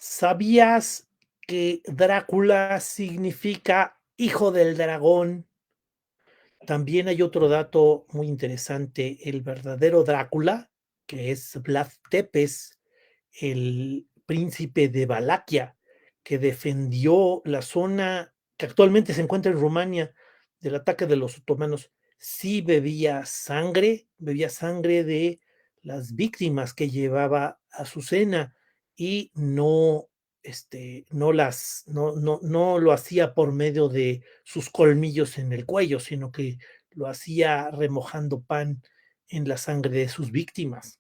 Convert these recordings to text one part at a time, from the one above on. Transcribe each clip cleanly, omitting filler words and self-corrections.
¿Sabías que Drácula significa hijo del dragón? También hay otro dato muy interesante, el verdadero Drácula, que es Vlad Tepes, el príncipe de Valaquia, que defendió la zona que actualmente se encuentra en Rumania del ataque de los otomanos. Sí bebía sangre de las víctimas que llevaba a su cena y no lo hacía por medio de sus colmillos en el cuello, sino que lo hacía remojando pan en la sangre de sus víctimas.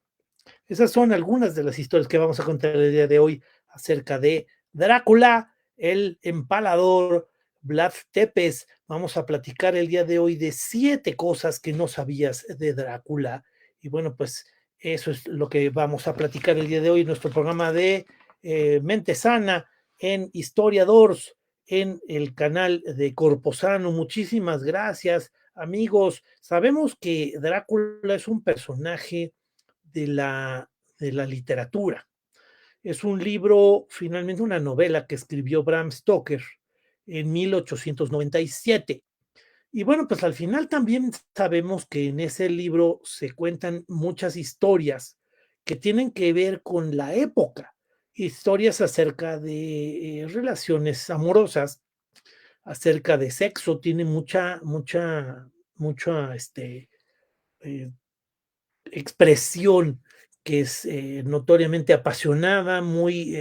Esas son algunas de las historias que vamos a contar el día de hoy acerca de Drácula, el empalador, Vlad Tepes. Vamos a platicar el día de hoy de 7 cosas que no sabías de Drácula. Y bueno, pues eso es lo que vamos a platicar el día de hoy en nuestro programa de Mente Sana en Historiadores, en el canal de Corposano. Muchísimas gracias, amigos. Sabemos que Drácula es un personaje de la, de la literatura. Es un libro, finalmente una novela que escribió Bram Stoker en 1897. Y bueno, pues al final también sabemos que en ese libro se cuentan muchas historias que tienen que ver con la época, historias acerca de relaciones amorosas, acerca de sexo, tiene mucha eh, expresión que es notoriamente apasionada, muy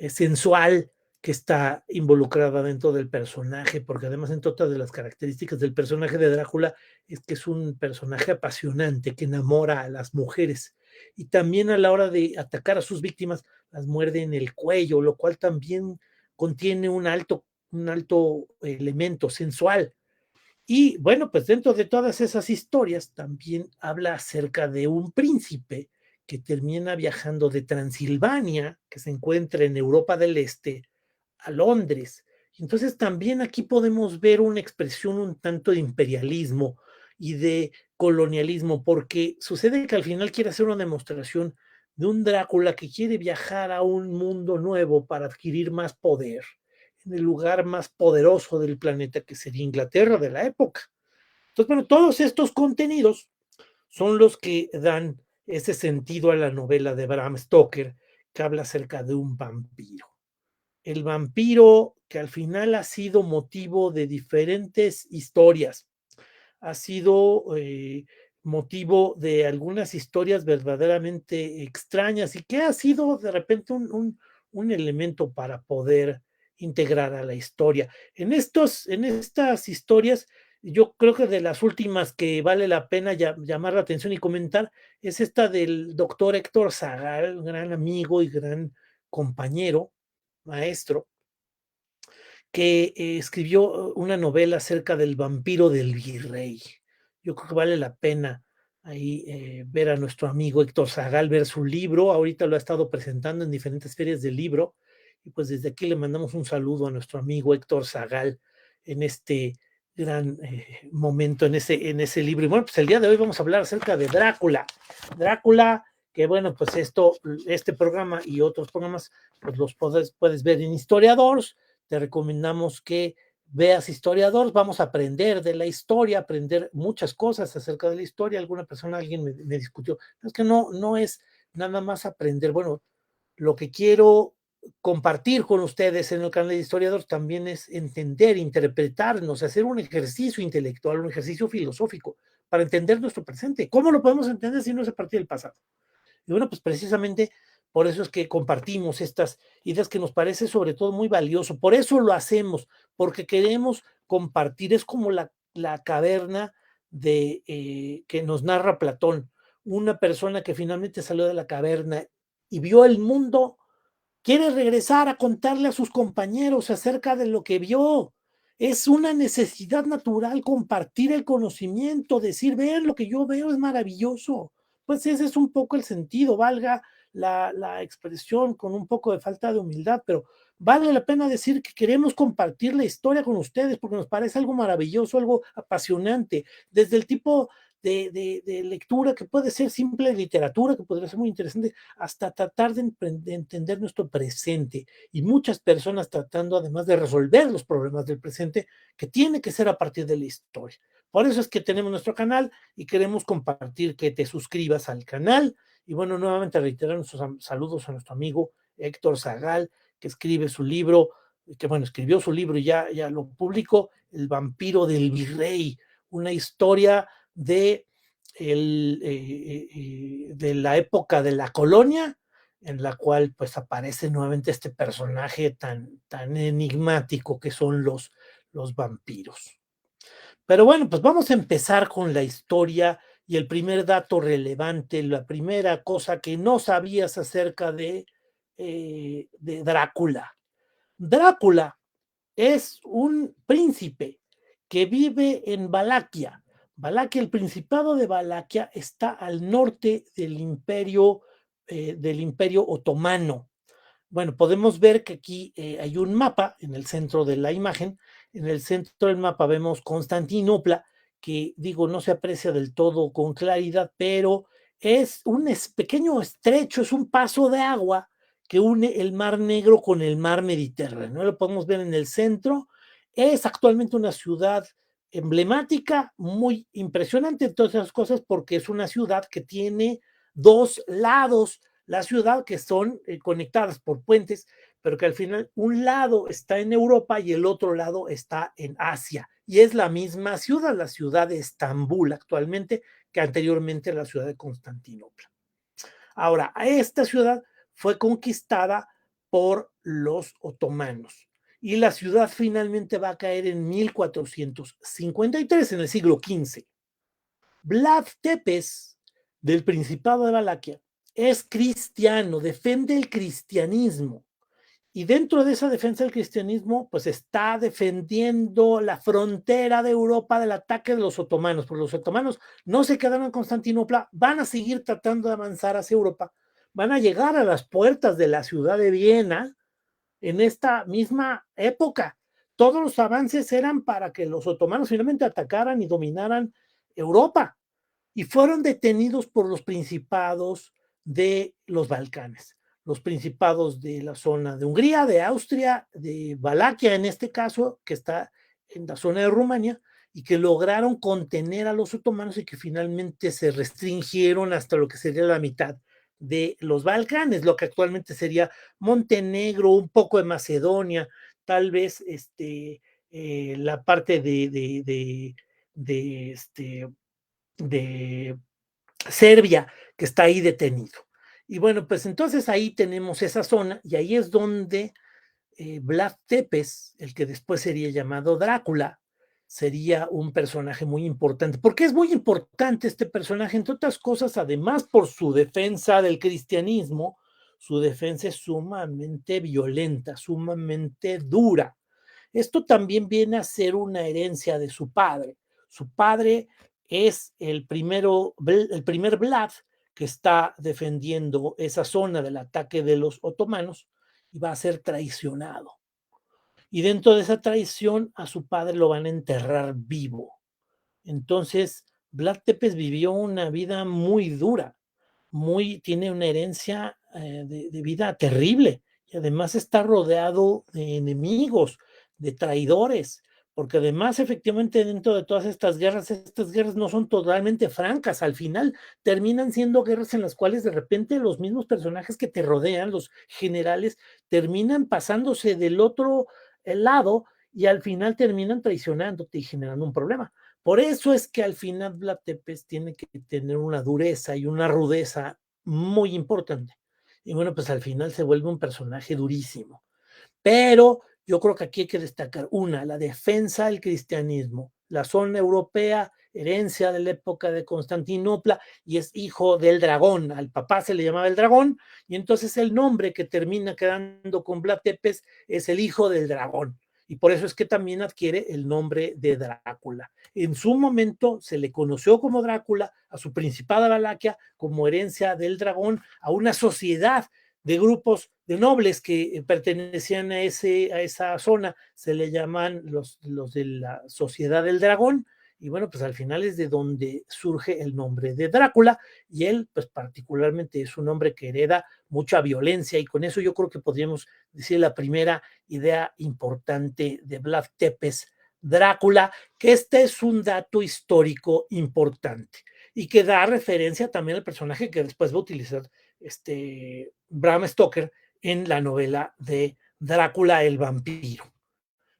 sensual, que está involucrada dentro del personaje, porque además entre otras de las características del personaje de Drácula es que es un personaje apasionante que enamora a las mujeres y también a la hora de atacar a sus víctimas las muerde en el cuello, lo cual también contiene un alto elemento sensual. Y bueno, pues dentro de todas esas historias también habla acerca de un príncipe que termina viajando de Transilvania, que se encuentra en Europa del Este, a Londres. Entonces también aquí podemos ver una expresión un tanto de imperialismo y de colonialismo, porque sucede que al final quiere hacer una demostración de un Drácula que quiere viajar a un mundo nuevo para adquirir más poder en el lugar más poderoso del planeta, que sería Inglaterra de la época. Entonces, bueno, todos estos contenidos son los que dan ese sentido a la novela de Bram Stoker, que habla acerca de un vampiro. El vampiro que al final ha sido motivo de diferentes historias, ha sido motivo de algunas historias verdaderamente extrañas y que ha sido de repente un elemento para poder integrar a la historia. En estas historias, yo creo que de las últimas que vale la pena llamar la atención y comentar es esta del doctor Héctor Zagal, gran amigo y gran compañero, maestro, que escribió una novela acerca del vampiro del virrey. Yo creo que vale la pena ahí ver a nuestro amigo Héctor Zagal, ver su libro. Ahorita lo ha estado presentando en diferentes ferias del libro. Y pues desde aquí le mandamos un saludo a nuestro amigo Héctor Zagal en este gran momento, en ese libro. Y bueno, pues el día de hoy vamos a hablar acerca de Drácula. Drácula, que bueno, pues este programa y otros programas, pues los puedes ver en Historiadores. Te recomendamos que veas Historiadores, vamos a aprender de la historia, aprender muchas cosas acerca de la historia. Alguien me discutió, es que no es nada más aprender, bueno, lo que quiero compartir con ustedes en el canal de Historiadores también es entender, interpretarnos, hacer un ejercicio intelectual, un ejercicio filosófico para entender nuestro presente. ¿Cómo lo podemos entender si no es a partir del pasado? Y bueno, pues precisamente por eso es que compartimos estas ideas que nos parece sobre todo muy valioso. Por eso lo hacemos, porque queremos compartir. Es como la caverna que nos narra Platón. Una persona que finalmente salió de la caverna y vio el mundo, quiere regresar a contarle a sus compañeros acerca de lo que vio. Es una necesidad natural compartir el conocimiento, decir, vean lo que yo veo es maravilloso. Pues ese es un poco el sentido, valga la expresión con un poco de falta de humildad, pero vale la pena decir que queremos compartir la historia con ustedes porque nos parece algo maravilloso, algo apasionante, desde el tipo de lectura que puede ser simple literatura, que podría ser muy interesante, hasta tratar de entender nuestro presente y muchas personas tratando además de resolver los problemas del presente que tiene que ser a partir de la historia. Por eso es que tenemos nuestro canal y queremos compartir que te suscribas al canal. Y bueno, nuevamente reiterar nuestros saludos a nuestro amigo Héctor Zagal, que escribe su libro, que bueno, escribió su libro y ya lo publicó, El vampiro del virrey, una historia de, de la época de la colonia, en la cual pues aparece nuevamente este personaje tan enigmático que son los vampiros. Pero bueno, pues vamos a empezar con la historia y el primer dato relevante, la primera cosa que no sabías acerca de Drácula. Drácula es un príncipe que vive en Valaquia. Valaquia, el Principado de Valaquia, está al norte del imperio otomano. Bueno, podemos ver que aquí hay un mapa en el centro de la imagen. En el centro del mapa vemos Constantinopla, que digo, no se aprecia del todo con claridad, pero es un pequeño estrecho, es un paso de agua que une el Mar Negro con el Mar Mediterráneo. Lo podemos ver en el centro. Es actualmente una ciudad emblemática, muy impresionante en todas esas cosas, porque es una ciudad que tiene dos lados la ciudad que son conectadas por puentes, pero que al final un lado está en Europa y el otro lado está en Asia. Y es la misma ciudad, la ciudad de Estambul actualmente, que anteriormente la ciudad de Constantinopla. Ahora, esta ciudad fue conquistada por los otomanos y la ciudad finalmente va a caer en 1453, en el siglo XV. Vlad Tepes, del Principado de Valaquia, es cristiano, defiende el cristianismo. Y dentro de esa defensa del cristianismo, pues está defendiendo la frontera de Europa del ataque de los otomanos, porque los otomanos no se quedaron en Constantinopla, van a seguir tratando de avanzar hacia Europa, van a llegar a las puertas de la ciudad de Viena en esta misma época. Todos los avances eran para que los otomanos finalmente atacaran y dominaran Europa y fueron detenidos por los principados de los Balcanes, los principados de la zona de Hungría, de Austria, de Valaquia en este caso, que está en la zona de Rumania, y que lograron contener a los otomanos y que finalmente se restringieron hasta lo que sería la mitad de los Balcanes, lo que actualmente sería Montenegro, un poco de Macedonia, tal vez la parte de Serbia, que está ahí detenido. Y bueno, pues entonces ahí tenemos esa zona y ahí es donde Vlad Tepes, el que después sería llamado Drácula, sería un personaje muy importante. ¿Por qué es muy importante este personaje? Entre otras cosas, además por su defensa del cristianismo, su defensa es sumamente violenta, sumamente dura. Esto también viene a ser una herencia de su padre. Su padre es el primer Vlad que está defendiendo esa zona del ataque de los otomanos y va a ser traicionado. Y dentro de esa traición a su padre lo van a enterrar vivo. Entonces, Vlad Tepes vivió una vida muy dura, tiene una herencia de vida terrible y además está rodeado de enemigos, de traidores, porque además efectivamente dentro de todas estas guerras no son totalmente francas, al final terminan siendo guerras en las cuales de repente los mismos personajes que te rodean, los generales, terminan pasándose del otro lado y al final terminan traicionándote y generando un problema. Por eso es que al final Vlad Tepes tiene que tener una dureza y una rudeza muy importante. Y bueno, pues al final se vuelve un personaje durísimo. Pero yo creo que aquí hay que destacar la defensa del cristianismo, la zona europea, herencia de la época de Constantinopla, y es hijo del dragón. Al papá se le llamaba el dragón, y entonces el nombre que termina quedando con Vlad Tepes es el hijo del dragón. Y por eso es que también adquiere el nombre de Drácula. En su momento se le conoció como Drácula, a su principada Valaquia, como herencia del dragón, a una sociedad de grupos de nobles que pertenecían a esa zona, se le llaman los de la Sociedad del Dragón, y bueno, pues al final es de donde surge el nombre de Drácula, y él pues particularmente es un hombre que hereda mucha violencia, y con eso yo creo que podríamos decir la primera idea importante de Vlad Tepes Drácula, que este es un dato histórico importante y que da referencia también al personaje que después va a utilizar Bram Stoker en la novela de Drácula el vampiro.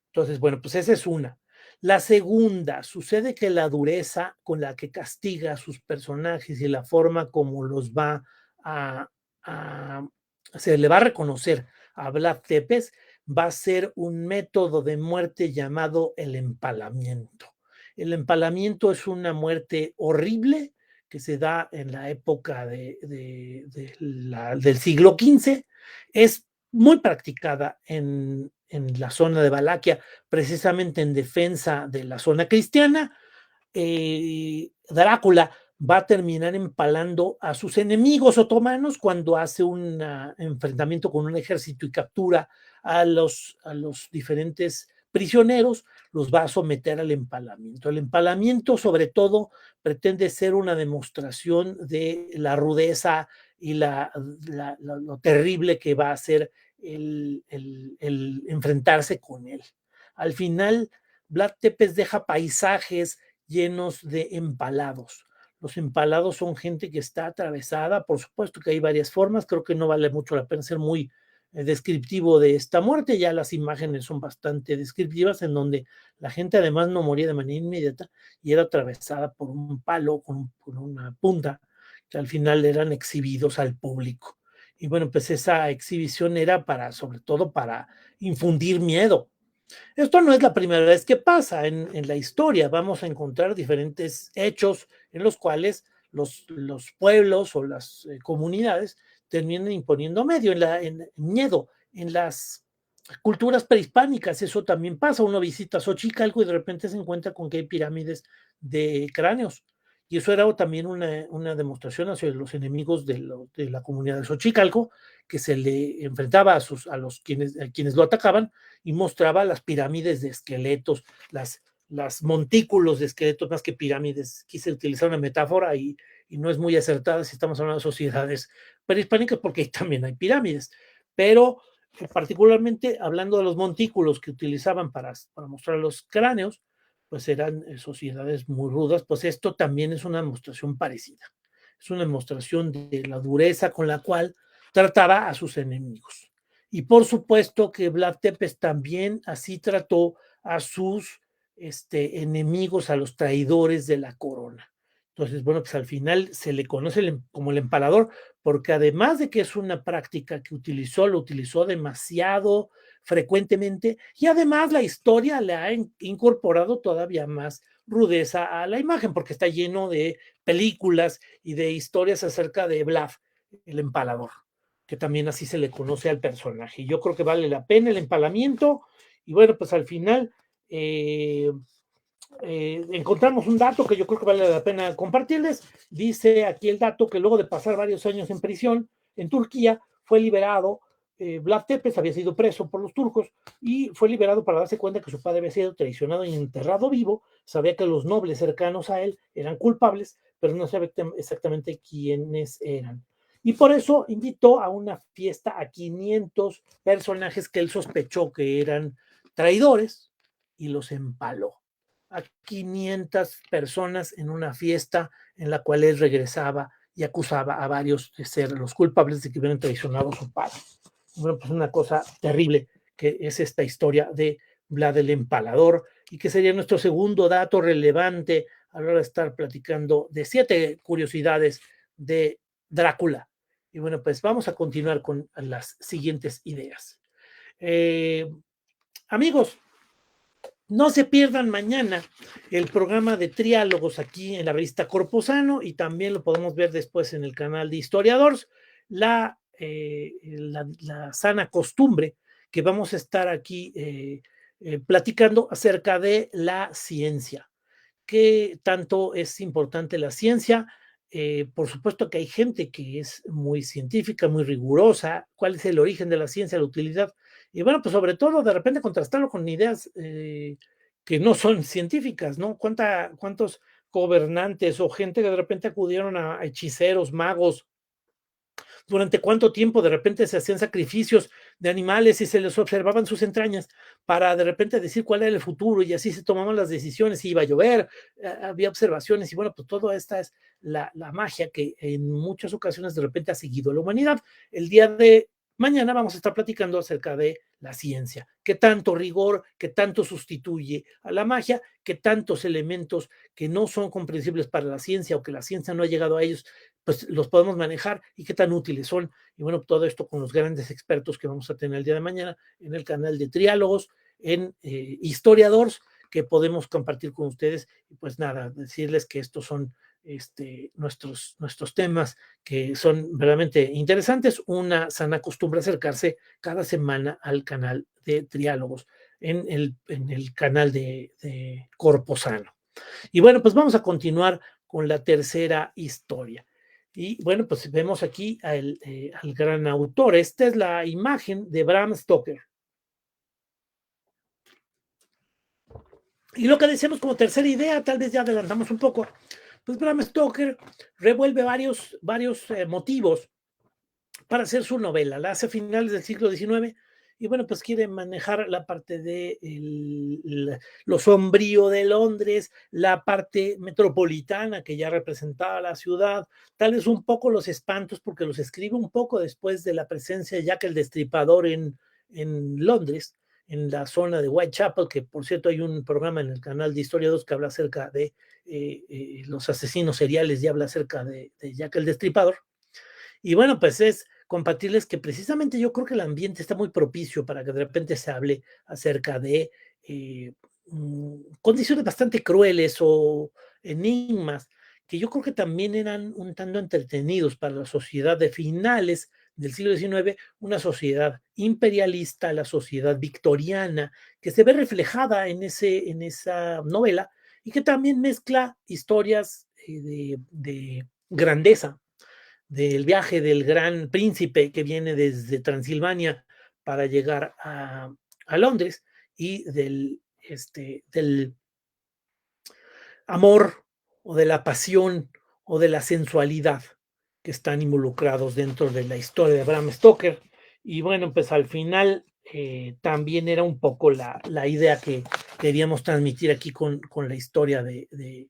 Entonces, bueno, pues esa es una. La segunda, sucede que la dureza con la que castiga a sus personajes y la forma como los va a, a se le va a reconocer a Vlad Tepes va a ser un método de muerte llamado el empalamiento. El empalamiento es una muerte horrible que se da en la época del siglo XV. Es muy practicada en la zona de Valaquia, precisamente en defensa de la zona cristiana. Drácula va a terminar empalando a sus enemigos otomanos cuando hace un enfrentamiento con un ejército y captura a los diferentes prisioneros, los va a someter al empalamiento. El empalamiento, sobre todo, pretende ser una demostración de la rudeza y lo terrible que va a ser el enfrentarse con él. Al final, Vlad Tepes deja paisajes llenos de empalados. Los empalados son gente que está atravesada, por supuesto que hay varias formas, creo que no vale mucho la pena ser muy descriptivo de esta muerte, ya las imágenes son bastante descriptivas en donde la gente además no moría de manera inmediata y era atravesada por un palo con una punta que al final eran exhibidos al público. Y bueno, pues esa exhibición era para, sobre todo para infundir miedo. Esto no es la primera vez que pasa en la historia. Vamos a encontrar diferentes hechos en los cuales los pueblos o las comunidades terminan imponiendo miedo en las culturas prehispánicas. Eso también pasa. Uno visita Xochicalco y de repente se encuentra con que hay pirámides de cráneos. Y eso era también una demostración hacia los enemigos de la comunidad de Xochicalco, que se le enfrentaba a quienes lo atacaban y mostraba las pirámides de esqueletos, las montículos de esqueletos, más que pirámides. Quise utilizar una metáfora y no es muy acertada si estamos hablando de sociedades prehispánicas, porque también hay pirámides, pero particularmente hablando de los montículos que utilizaban para mostrar los cráneos, pues eran sociedades muy rudas, pues esto también es una demostración parecida. Es una demostración de la dureza con la cual trataba a sus enemigos. Y por supuesto que Vlad Tepes también así trató a sus enemigos, a los traidores de la corona. Entonces, bueno, pues al final se le conoce como el empalador, porque además de que es una práctica que lo utilizó demasiado frecuentemente, y además la historia le ha incorporado todavía más rudeza a la imagen, porque está lleno de películas y de historias acerca de Vlad, el empalador, que también así se le conoce al personaje. Yo creo que vale la pena el empalamiento, y bueno, pues al final encontramos un dato que yo creo que vale la pena compartirles. Dice aquí el dato que luego de pasar varios años en prisión en Turquía, fue liberado. Vlad Tepes había sido preso por los turcos y fue liberado para darse cuenta que su padre había sido traicionado y enterrado vivo. Sabía que los nobles cercanos a él eran culpables, pero no sabía exactamente quiénes eran. Y por eso invitó a una fiesta a 500 personajes que él sospechó que eran traidores y los empaló a 500 personas en una fiesta en la cual él regresaba y acusaba a varios de ser los culpables de que hubieran traicionado a su padre. Bueno, pues una cosa terrible que es esta historia de Vlad el Empalador y que sería nuestro segundo dato relevante a la hora de estar platicando de 7 curiosidades de Drácula. Y bueno, pues vamos a continuar con las siguientes ideas. Amigos, no se pierdan mañana el programa de triálogos aquí en la revista Corpo Sano y también lo podemos ver después en el canal de Historiadores, la sana costumbre que vamos a estar aquí platicando acerca de la ciencia. ¿Qué tanto es importante la ciencia? Por supuesto que hay gente que es muy científica, muy rigurosa. ¿Cuál es el origen de la ciencia, la utilidad? Y bueno, pues sobre todo de repente contrastarlo con ideas que no son científicas, ¿no? ¿Cuántos gobernantes o gente que de repente acudieron a hechiceros, magos, durante cuánto tiempo de repente se hacían sacrificios de animales y se les observaban sus entrañas para de repente decir cuál era el futuro y así se tomaban las decisiones, si iba a llover, había observaciones y bueno, pues todo esta es la magia que en muchas ocasiones de repente ha seguido a la humanidad. El día de mañana vamos a estar platicando acerca de la ciencia, qué tanto rigor, qué tanto sustituye a la magia, qué tantos elementos que no son comprensibles para la ciencia o que la ciencia no ha llegado a ellos pues los podemos manejar y qué tan útiles son. Y bueno, todo esto con los grandes expertos que vamos a tener el día de mañana en el canal de Triálogos, en Historiadores, que podemos compartir con ustedes. Y pues nada, decirles que estos son nuestros temas que son verdaderamente interesantes. Una sana costumbre acercarse cada semana al canal de Triálogos en el canal de Corpo Sano. Y bueno, pues vamos a continuar con la tercera historia. Y bueno, pues vemos aquí al gran autor. Esta es la imagen de Bram Stoker. Y lo que decíamos como tercera idea, tal vez ya adelantamos un poco, pues Bram Stoker revuelve varios motivos para hacer su novela. La hace a finales del siglo XIX y bueno, pues quiere manejar la parte de lo sombrío de Londres, la parte metropolitana que ya representaba la ciudad, tal vez un poco los espantos, porque los escribe un poco después de la presencia de Jack el Destripador en Londres, en la zona de Whitechapel, que por cierto hay un programa en el canal de Historia 2 que habla acerca de los asesinos seriales y habla acerca de Jack el Destripador. Y bueno, pues es compartirles que precisamente yo creo que el ambiente está muy propicio para que de repente se hable acerca de condiciones bastante crueles o enigmas que yo creo que también eran un tanto entretenidos para la sociedad de finales del siglo XIX, una sociedad imperialista, la sociedad victoriana, que se ve reflejada en esa novela y que también mezcla historias de grandeza del viaje del gran príncipe que viene desde Transilvania para llegar a Londres y del amor o de la pasión o de la sensualidad que están involucrados dentro de la historia de Bram Stoker. Y bueno, pues al final también era un poco la idea que queríamos transmitir aquí con la historia de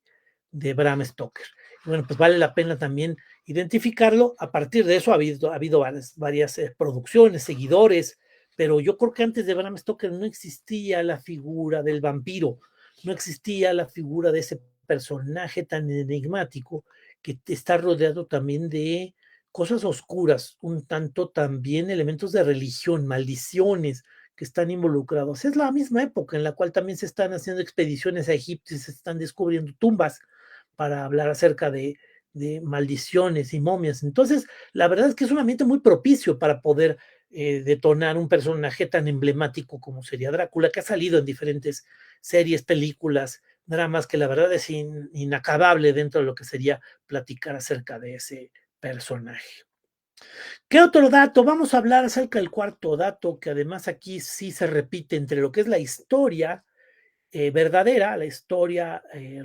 Bram Stoker. Bueno, pues vale la pena también identificarlo. A partir de eso ha habido varias producciones, seguidores, pero yo creo que antes de Bram Stoker no existía la figura del vampiro, no existía la figura de ese personaje tan enigmático que está rodeado también de cosas oscuras, un tanto también elementos de religión, maldiciones que están involucrados. Es la misma época en la cual también se están haciendo expediciones a Egipto y se están descubriendo tumbas para hablar acerca de maldiciones y momias. Entonces, la verdad es que es un ambiente muy propicio para poder detonar un personaje tan emblemático como sería Drácula, que ha salido en diferentes series, películas, dramas, que la verdad es inacabable dentro de lo que sería platicar acerca de ese personaje. ¿Qué otro dato? Vamos a hablar acerca del cuarto dato, que además aquí sí se repite entre lo que es la historia verdadera, la historia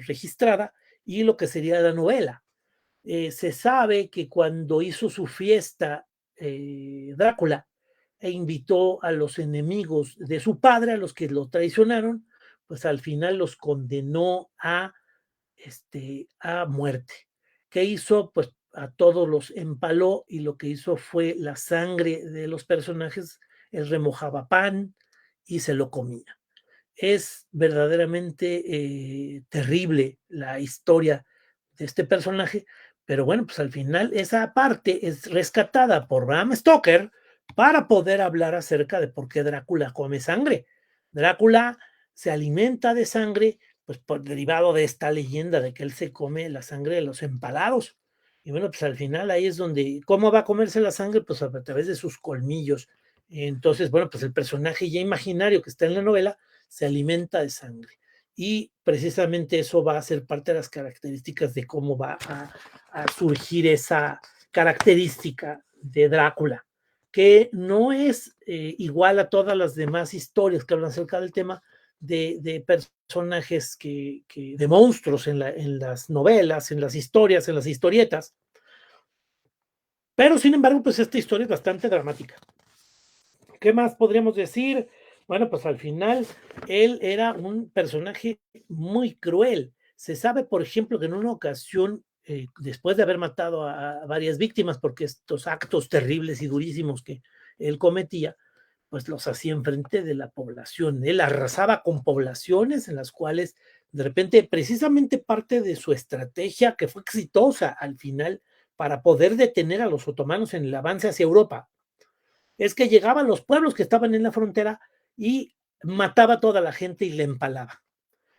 registrada, y lo que sería la novela. Se sabe que cuando hizo su fiesta Drácula e invitó a los enemigos de su padre, a los que lo traicionaron, pues al final los condenó a muerte. ¿Qué hizo? Pues a todos los empaló y lo que hizo fue la sangre de los personajes, él remojaba pan y se lo comía. Es verdaderamente terrible la historia de este personaje, pero bueno, pues al final esa parte es rescatada por Bram Stoker para poder hablar acerca de por qué Drácula come sangre. Drácula se alimenta de sangre, pues por derivado de esta leyenda de que él se come la sangre de los empalados. Y bueno, pues al final ahí es donde, ¿cómo va a comerse la sangre? Pues a través de sus colmillos. Entonces, bueno, pues el personaje ya imaginario que está en la novela se alimenta de sangre. Y precisamente eso va a ser parte de las características de cómo va a surgir esa característica de Drácula, que no es igual a todas las demás historias que hablan acerca del tema, de personajes de monstruos en las novelas, en las historias, en las historietas. Pero sin embargo, pues esta historia es bastante dramática. ¿Qué más podríamos decir? Bueno, pues al final él era un personaje muy cruel. Se sabe, por ejemplo, que en una ocasión, después de haber matado a varias víctimas, porque estos actos terribles y durísimos que él cometía, pues los hacía enfrente de la población. Él arrasaba con poblaciones en las cuales de repente, precisamente parte de su estrategia, que fue exitosa al final, para poder detener a los otomanos en el avance hacia Europa, es que llegaba a los pueblos que estaban en la frontera y mataba a toda la gente y le empalaba.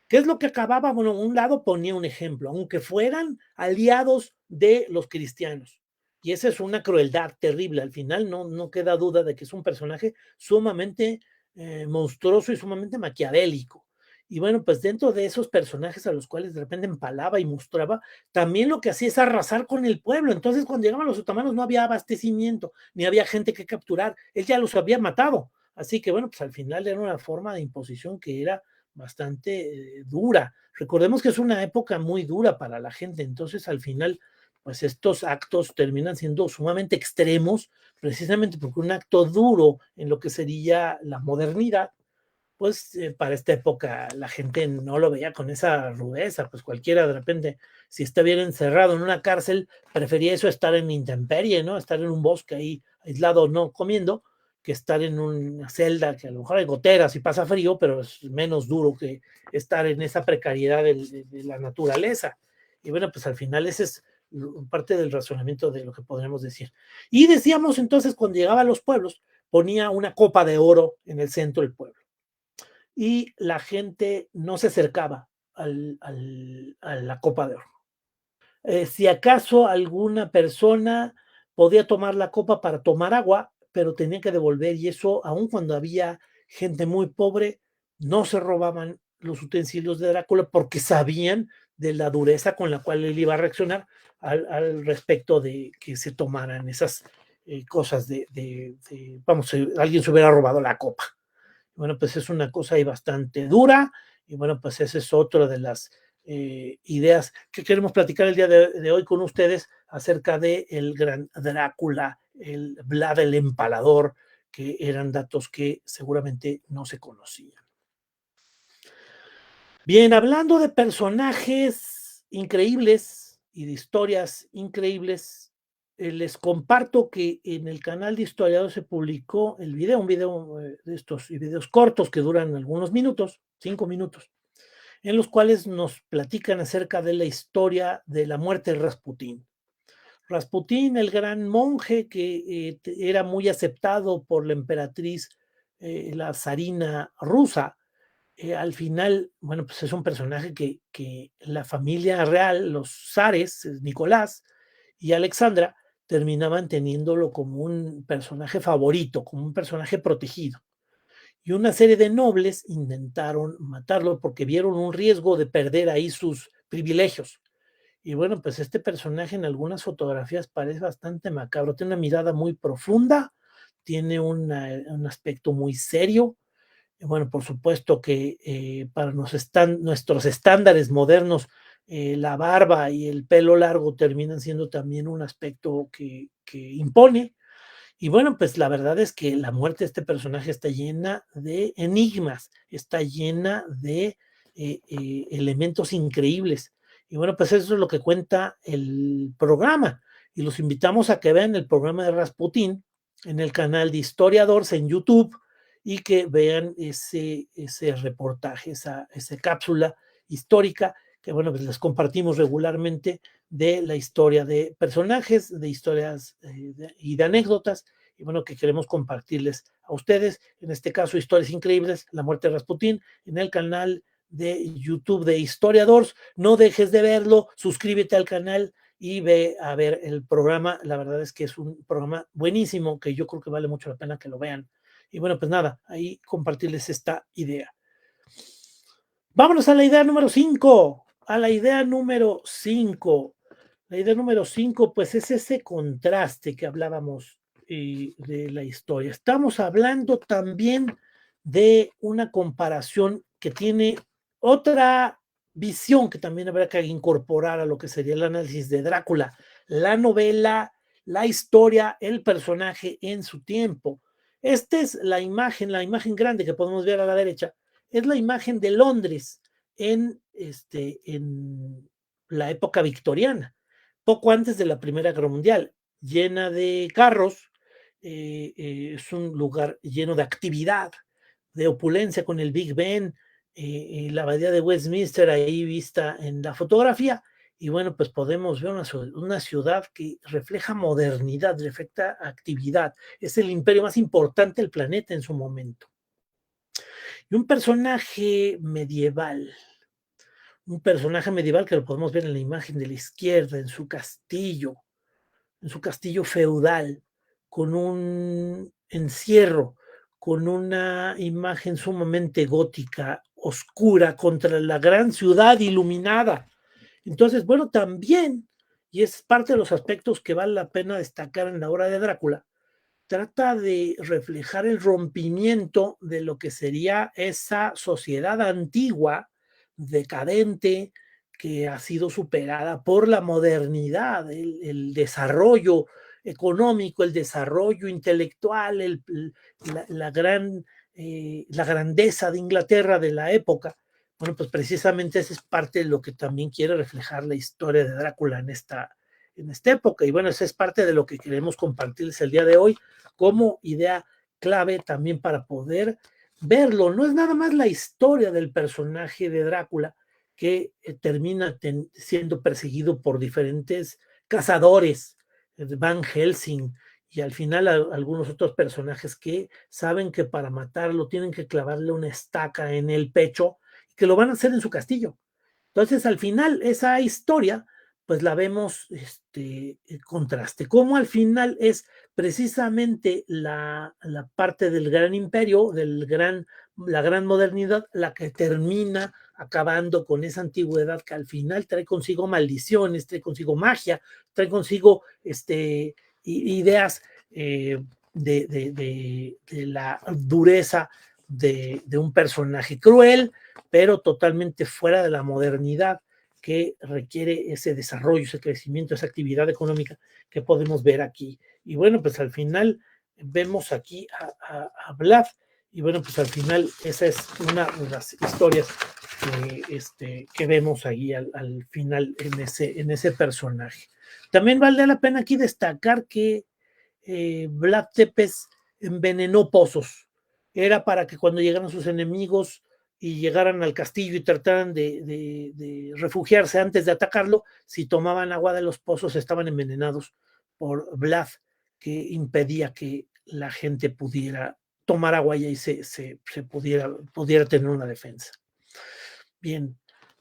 ¿Qué es lo que acababa? Bueno, un lado ponía un ejemplo, aunque fueran aliados de los cristianos. Y esa es una crueldad terrible. Al final no queda duda de que es un personaje sumamente monstruoso y sumamente maquiavélico. Y bueno, pues dentro de esos personajes a los cuales de repente empalaba y mostraba, también lo que hacía es arrasar con el pueblo. Entonces, cuando llegaban los otomanos no había abastecimiento, ni había gente que capturar. Él ya los había matado. Así que bueno, pues al final era una forma de imposición que era bastante dura. Recordemos que es una época muy dura para la gente, entonces al final, pues estos actos terminan siendo sumamente extremos, precisamente porque un acto duro en lo que sería la modernidad, pues para esta época la gente no lo veía con esa rudeza, pues cualquiera de repente, si está bien encerrado en una cárcel, prefería eso estar en intemperie, ¿no? Estar en un bosque ahí aislado, no comiendo, que estar en una celda que a lo mejor hay goteras y pasa frío, pero es menos duro que estar en esa precariedad de la naturaleza. Y bueno, pues al final ese es parte del razonamiento de lo que podríamos decir. Y decíamos entonces, cuando llegaba a los pueblos, ponía una copa de oro en el centro del pueblo y la gente no se acercaba a la copa de oro. Si acaso alguna persona podía tomar la copa para tomar agua, pero tenía que devolver, y eso, aun cuando había gente muy pobre, no se robaban los utensilios de Drácula porque sabían de la dureza con la cual él iba a reaccionar al respecto de que se tomaran esas cosas vamos, alguien se hubiera robado la copa. Bueno, pues es una cosa ahí bastante dura y bueno, pues esa es otra de las ideas que queremos platicar el día de hoy con ustedes acerca de el gran Drácula, el Vlad el Empalador, que eran datos que seguramente no se conocían. Bien, hablando de personajes increíbles y de historias increíbles, les comparto que en el canal de Historiador se publicó el video, un video de estos videos cortos que duran algunos minutos, 5 minutos, en los cuales nos platican acerca de la historia de la muerte de Rasputín. Rasputín, el gran monje que era muy aceptado por la emperatriz, la zarina rusa, al final, bueno, pues es un personaje que la familia real, los zares, Nicolás y Alexandra, terminaban teniéndolo como un personaje favorito, como un personaje protegido. Y una serie de nobles intentaron matarlo porque vieron un riesgo de perder ahí sus privilegios. Y bueno, pues este personaje en algunas fotografías parece bastante macabro, tiene una mirada muy profunda, tiene un aspecto muy serio, bueno, por supuesto que para nuestros estándares modernos, la barba y el pelo largo terminan siendo también un aspecto que impone. Y bueno, pues la verdad es que la muerte de este personaje está llena de enigmas, está llena de elementos increíbles. Y bueno, pues eso es lo que cuenta el programa. Y los invitamos a que vean el programa de Rasputín en el canal de Historiadores en YouTube y que vean ese reportaje, esa cápsula histórica que, bueno, pues les compartimos regularmente de la historia de personajes, de historias y de anécdotas, y bueno, que queremos compartirles a ustedes, en este caso, Historias Increíbles, La Muerte de Rasputín, en el canal de YouTube de Historiadores. No dejes de verlo, suscríbete al canal y ve a ver el programa. La verdad es que es un programa buenísimo que yo creo que vale mucho la pena que lo vean. Y bueno, pues nada, ahí compartirles esta idea. Vámonos a la idea número 5, a la idea número 5. La idea número 5, pues es ese contraste que hablábamos de la historia. Estamos hablando también de una comparación que tiene otra visión que también habrá que incorporar a lo que sería el análisis de Drácula, la novela, la historia, el personaje en su tiempo. Esta es la imagen grande que podemos ver a la derecha, es la imagen de Londres en la época victoriana, poco antes de la Primera Guerra Mundial, llena de carros, es un lugar lleno de actividad, de opulencia con el Big Ben, la abadía de Westminster ahí vista en la fotografía, y bueno, pues podemos ver una ciudad que refleja modernidad, refleja actividad, es el imperio más importante del planeta en su momento. Y un personaje medieval que lo podemos ver en la imagen de la izquierda, en su castillo feudal, con un encierro, con una imagen sumamente gótica, oscura, contra la gran ciudad iluminada. Entonces, bueno, también, y es parte de los aspectos que vale la pena destacar en la obra de Drácula, trata de reflejar el rompimiento de lo que sería esa sociedad antigua, decadente, que ha sido superada por la modernidad, el desarrollo económico, el desarrollo intelectual, la grandeza de Inglaterra de la época. Bueno, pues precisamente esa es parte de lo que también quiere reflejar la historia de Drácula en esta época. Y bueno, esa es parte de lo que queremos compartirles el día de hoy como idea clave también para poder verlo. No es nada más la historia del personaje de Drácula que termina siendo perseguido por diferentes cazadores, Van Helsing, y al final algunos otros personajes que saben que para matarlo tienen que clavarle una estaca en el pecho y que lo van a hacer en su castillo. Entonces, al final, esa historia, pues la vemos contraste. Como al final es precisamente la parte del gran imperio, la gran modernidad, la que termina acabando con esa antigüedad que al final trae consigo maldiciones, trae consigo magia, trae consigo ideas de la dureza de un personaje cruel, pero totalmente fuera de la modernidad que requiere ese desarrollo, ese crecimiento, esa actividad económica que podemos ver aquí. Y bueno, pues al final vemos aquí a Vlad, y bueno, pues al final esa es una de las historias que vemos ahí al final en ese personaje. También vale la pena aquí destacar que Vlad Tepes envenenó pozos. Era para que cuando llegaran sus enemigos y llegaran al castillo y trataran de refugiarse antes de atacarlo, si tomaban agua de los pozos estaban envenenados por Vlad, que impedía que la gente pudiera tomar agua y se pudiera tener una defensa. Bien,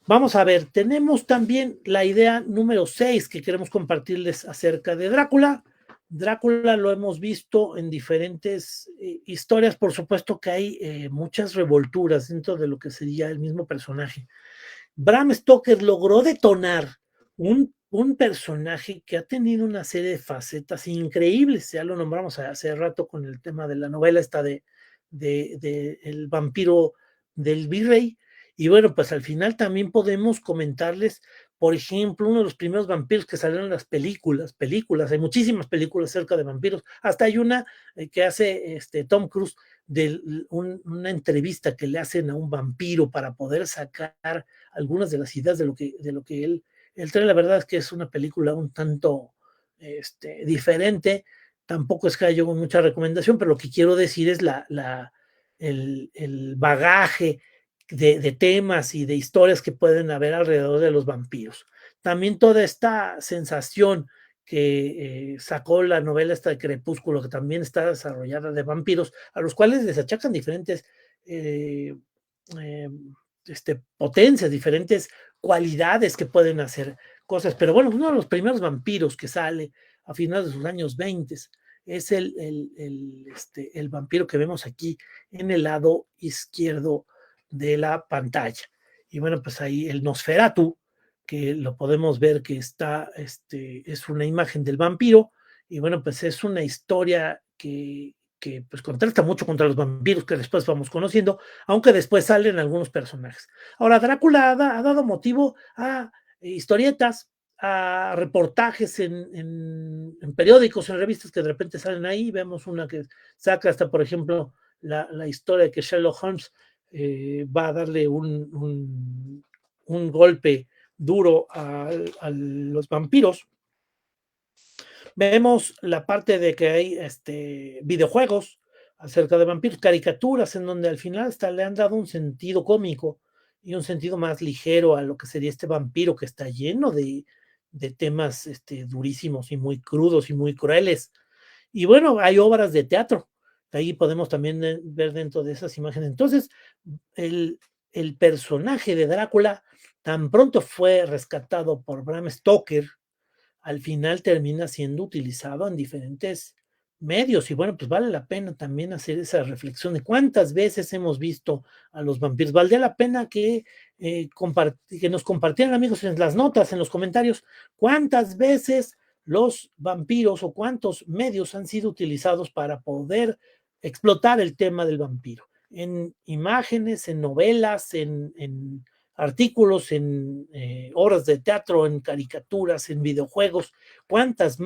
vamos a ver, tenemos también la idea número 6 que queremos compartirles acerca de Drácula. Drácula lo hemos visto en diferentes historias, por supuesto que hay muchas revolturas dentro de lo que sería el mismo personaje. Bram Stoker logró detonar un personaje que ha tenido una serie de facetas increíbles, ya lo nombramos hace rato con el tema de la novela esta de el vampiro del virrey, y bueno, pues al final también podemos comentarles, por ejemplo, uno de los primeros vampiros que salieron en las películas, hay muchísimas películas acerca de vampiros, hasta hay una que hace Tom Cruise de una entrevista que le hacen a un vampiro para poder sacar algunas de las ideas de lo que él trae. La verdad es que es una película un tanto diferente, tampoco es que haya mucha recomendación, pero lo que quiero decir es el bagaje de temas y de historias que pueden haber alrededor de los vampiros. También toda esta sensación que sacó la novela esta de Crepúsculo, que también está desarrollada de vampiros, a los cuales les achacan diferentes eh, eh, potencias, diferentes cualidades que pueden hacer cosas. Pero bueno, uno de los primeros vampiros que sale a finales de los años 20 es el vampiro que vemos aquí en el lado izquierdo de la pantalla. Y bueno, pues ahí el Nosferatu, que lo podemos ver que es una imagen del vampiro, y bueno, pues es una historia que pues contrasta mucho contra los vampiros que después vamos conociendo, aunque después salen algunos personajes. Ahora, Drácula ha dado motivo a historietas, a reportajes en periódicos, en revistas que de repente salen ahí. Vemos una que saca hasta, por ejemplo, la historia de que Sherlock Holmes va a darle un golpe duro a los vampiros. Vemos la parte de que hay videojuegos acerca de vampiros, caricaturas en donde al final hasta le han dado un sentido cómico y un sentido más ligero a lo que sería este vampiro que está lleno de temas durísimos y muy crudos y muy crueles. Y bueno, hay obras de teatro, que ahí podemos también ver dentro de esas imágenes. Entonces, el, el personaje de Drácula tan pronto fue rescatado por Bram Stoker, al final termina siendo utilizado en diferentes medios. Y bueno, pues vale la pena también hacer esa reflexión de cuántas veces hemos visto a los vampiros. Valdría la pena que nos compartieran, amigos, en las notas, en los comentarios, cuántas veces los vampiros o cuántos medios han sido utilizados para poder explotar el tema del vampiro. En imágenes, en novelas, en artículos, en obras de teatro, en caricaturas, en videojuegos. ¿Cuántos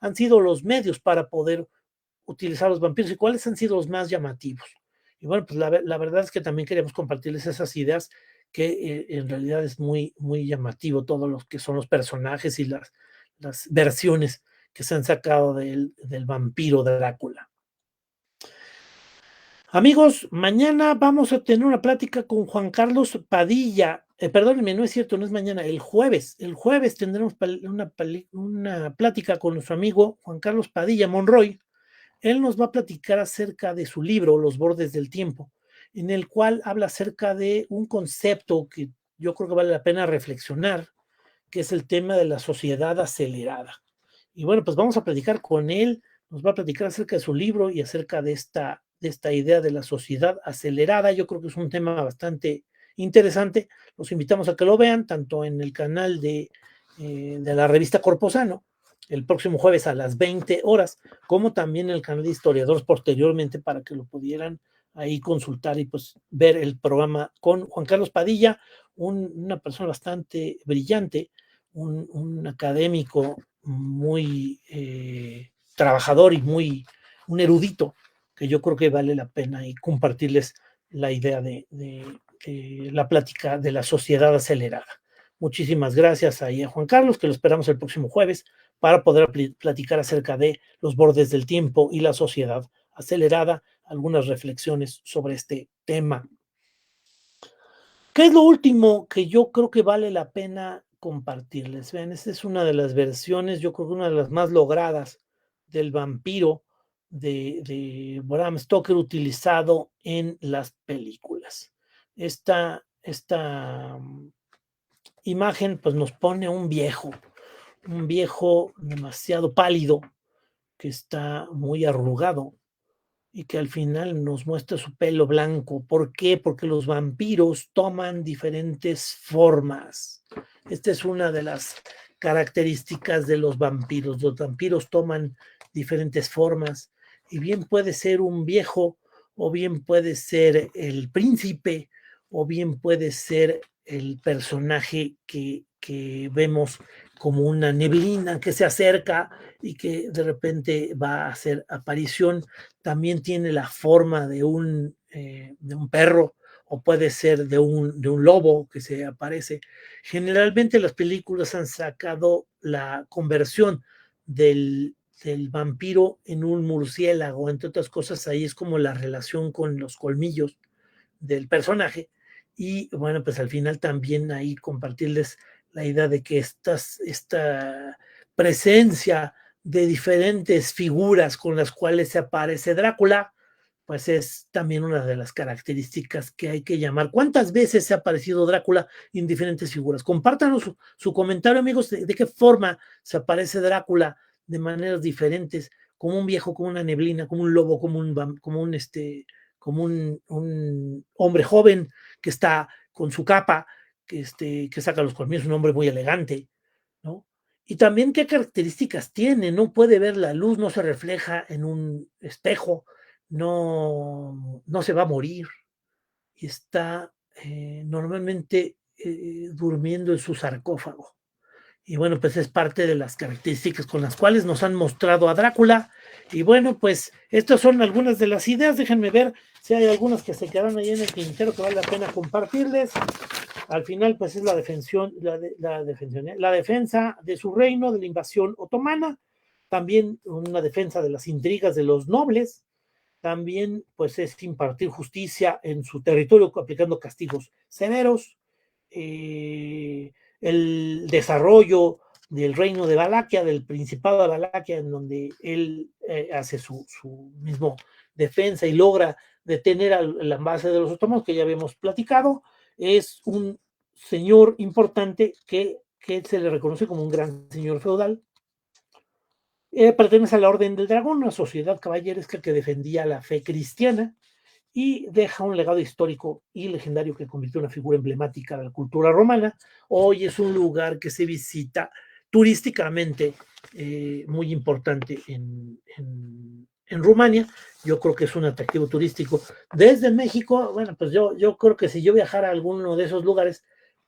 han sido los medios para poder utilizar los vampiros y cuáles han sido los más llamativos? Y bueno, pues la verdad es que también queremos compartirles esas ideas que en realidad es muy, muy llamativo todo lo que son los personajes y las versiones que se han sacado del vampiro de Drácula. Amigos, mañana vamos a tener una plática con Juan Carlos Padilla. Perdónenme, no es cierto, no es mañana, el jueves. El jueves tendremos una plática con nuestro amigo Juan Carlos Padilla Monroy. Él nos va a platicar acerca de su libro, Los bordes del tiempo, en el cual habla acerca de un concepto que yo creo que vale la pena reflexionar, que es el tema de la sociedad acelerada. Y bueno, pues vamos a platicar con él, nos va a platicar acerca de su libro y acerca de esta idea de la sociedad acelerada. Yo creo que es un tema bastante interesante. Los invitamos a que lo vean, tanto en el canal de la revista Corposano, el próximo jueves a las 20 horas, como también en el canal de Historiadores posteriormente para que lo pudieran ahí consultar y pues ver el programa con Juan Carlos Padilla, una persona bastante brillante, un académico muy trabajador y un erudito, que yo creo que vale la pena y compartirles la idea de la plática de la sociedad acelerada. Muchísimas gracias ahí a Juan Carlos, que lo esperamos el próximo jueves para poder platicar acerca de los bordes del tiempo y la sociedad acelerada, algunas reflexiones sobre este tema. ¿Qué es lo último que yo creo que vale la pena compartirles? Vean, esta es una de las versiones, yo creo que una de las más logradas del vampiro de Bram Stoker utilizado en las películas. Esta imagen pues nos pone un viejo demasiado pálido que está muy arrugado y que al final nos muestra su pelo blanco. ¿Por qué? Porque los vampiros toman diferentes formas. Esta es una de las características de los vampiros. Los vampiros toman diferentes formas y bien puede ser un viejo o bien puede ser el príncipe o bien puede ser el personaje que vemos como una neblina que se acerca y que de repente va a hacer aparición. También tiene la forma de un perro o puede ser de un lobo que se aparece. Generalmente las películas han sacado la conversión del vampiro en un murciélago, entre otras cosas, ahí es como la relación con los colmillos del personaje. Y bueno, pues al final también ahí compartirles la idea de que esta presencia de diferentes figuras con las cuales se aparece Drácula, pues es también una de las características que hay que llamar. ¿Cuántas veces se ha aparecido Drácula en diferentes figuras? Compártanos su comentario, amigos, de qué forma se aparece Drácula de maneras diferentes, como un viejo, como una neblina, como un lobo, como un hombre joven que está con su capa, que saca los colmillos, un hombre muy elegante, ¿no? Y también qué características tiene, no puede ver la luz, no se refleja en un espejo, no se va a morir y está normalmente durmiendo en su sarcófago. Y bueno, pues es parte de las características con las cuales nos han mostrado a Drácula. Y bueno, pues estas son algunas de las ideas. Déjenme ver si hay algunas que se quedaron ahí en el tintero que vale la pena compartirles. Al final, pues es la defensa de su reino, de la invasión otomana, también una defensa de las intrigas de los nobles, también pues es impartir justicia en su territorio aplicando castigos severos, el desarrollo del reino de Valaquia, del principado de Valaquia, en donde él hace su mismo defensa y logra detener al avance de los otomanos, que ya habíamos platicado. Es un señor importante que se le reconoce como un gran señor feudal. Pertenece a la Orden del Dragón, una sociedad caballeresca que defendía la fe cristiana y deja un legado histórico y legendario que convirtió en una figura emblemática de la cultura romana. Hoy es un lugar que se visita turísticamente muy importante en Rumania. Yo creo que es un atractivo turístico. Desde México, bueno, pues yo creo que si yo viajara a alguno de esos lugares,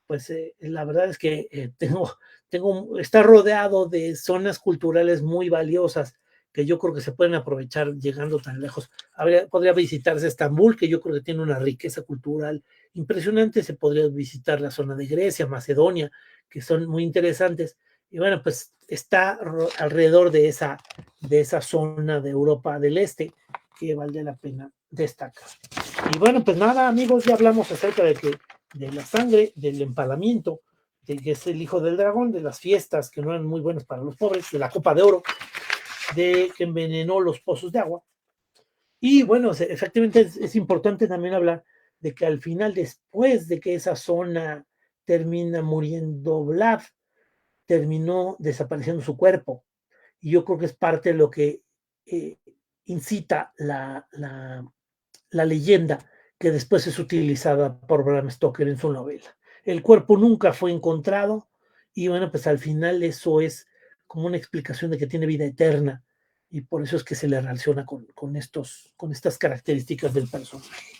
pues la verdad es que está rodeado de zonas culturales muy valiosas que yo creo que se pueden aprovechar llegando tan lejos. Podría visitarse Estambul, que yo creo que tiene una riqueza cultural impresionante. Se podría visitar la zona de Grecia, Macedonia, que son muy interesantes. Y bueno, pues está alrededor de esa zona de Europa del Este que vale la pena destacar. Y bueno, pues nada, amigos, ya hablamos acerca de la sangre, del empalamiento, de que es el hijo del dragón, de las fiestas que no eran muy buenas para los pobres, de la copa de oro, de que envenenó los pozos de agua. Y bueno, efectivamente es importante también hablar de que al final, después de que esa zona termina muriendo Vlad, terminó desapareciendo su cuerpo. Y yo creo que es parte de lo que eh, incita la leyenda que después es utilizada por Bram Stoker en su novela. El cuerpo nunca fue encontrado y bueno, pues al final eso es como una explicación de que tiene vida eterna y por eso es que se le relaciona con estas características del personaje.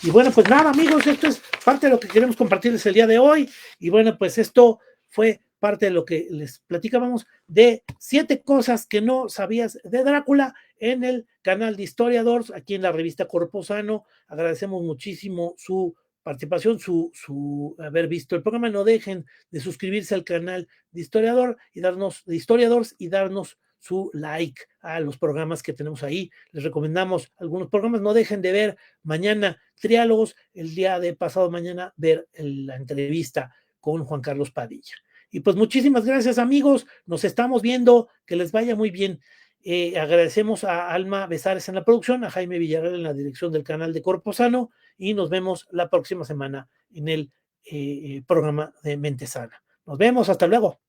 Y bueno, pues nada, amigos, esto es parte de lo que queremos compartirles el día de hoy. Y bueno, pues esto fue parte de lo que les platicábamos de 7 cosas que no sabías de Drácula en el canal de Historiadores, aquí en la revista Corpo Sano. Agradecemos muchísimo su participación, su haber visto el programa. No dejen de suscribirse al canal de Historiadores y darnos su like a los programas que tenemos ahí. Les recomendamos algunos programas. No dejen de ver mañana Triálogos, el día de pasado mañana ver la entrevista con Juan Carlos Padilla. Y pues muchísimas gracias, amigos. Nos estamos viendo. Que les vaya muy bien. Agradecemos a Alma Besares en la producción, a Jaime Villarreal en la dirección del canal de Corpo Sano y nos vemos la próxima semana en el programa de Mente Sana. Nos vemos. Hasta luego.